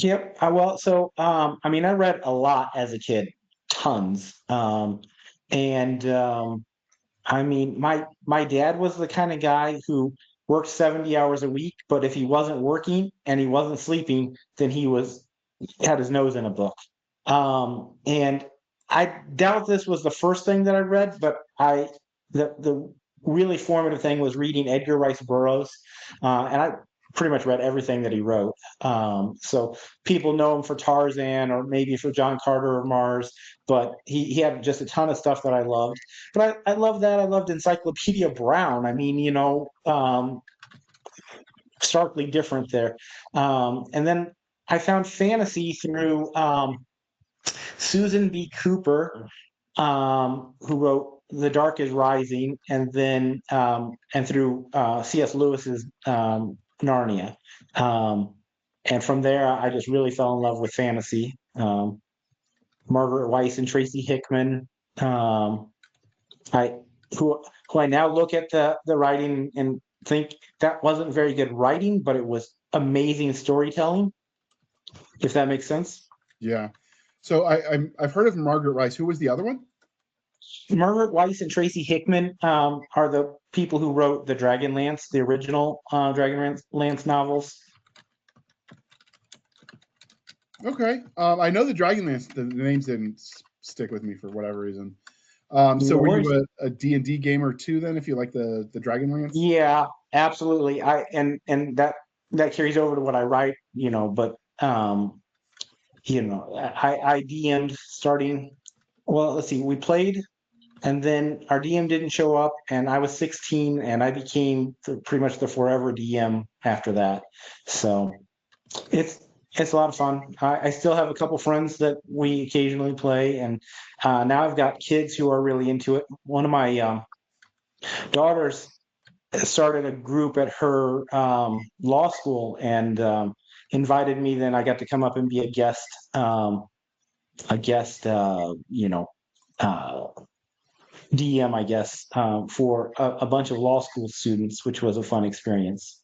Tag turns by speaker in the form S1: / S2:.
S1: Yep. Well, so I mean, I read a lot as a kid, tons. And I mean, my dad was the kind of guy who worked 70 hours a week, but if he wasn't working and he wasn't sleeping, then he was had his nose in a book. And I doubt this was the first thing that I read, but the really formative thing was reading Edgar Rice Burroughs, and I pretty much read everything that he wrote. So people know him for Tarzan or maybe for John Carter or Mars, but he had just a ton of stuff that I loved. But I love that. I loved Encyclopedia Brown. I mean, starkly different there. And then I found fantasy through Susan B. Cooper, who wrote The Dark is Rising, and then and through C.S. Lewis's Narnia. Um, and from there, I just really fell in love with fantasy. Margaret Weiss and Tracy Hickman. Um, I who I now look at the writing and think that wasn't very good writing, but it was amazing storytelling. If that makes sense.
S2: Yeah. So I've heard of Margaret Rice. Who was the other one?
S1: Margaret Weiss and Tracy Hickman are the people who wrote the Dragonlance, the original Dragonlance novels.
S2: Okay. I know the Dragonlance. The names didn't stick with me for whatever reason. So
S1: No
S2: were
S1: worries.
S2: you a D&D gamer too then, if you like the Dragonlance?
S1: Yeah, absolutely. And that carries over to what I write, but I DM'd starting. Well, let's see, we played, and then our DM didn't show up, and I was 16, and I became pretty much the forever DM after that. So it's it's a lot of fun. I still have a couple friends that we occasionally play, and now I've got kids who are really into it. One of my daughters started a group at her law school and invited me. Then I got to come up and be a guest, uh, DM, I guess, for a bunch of law school students, which was a fun experience.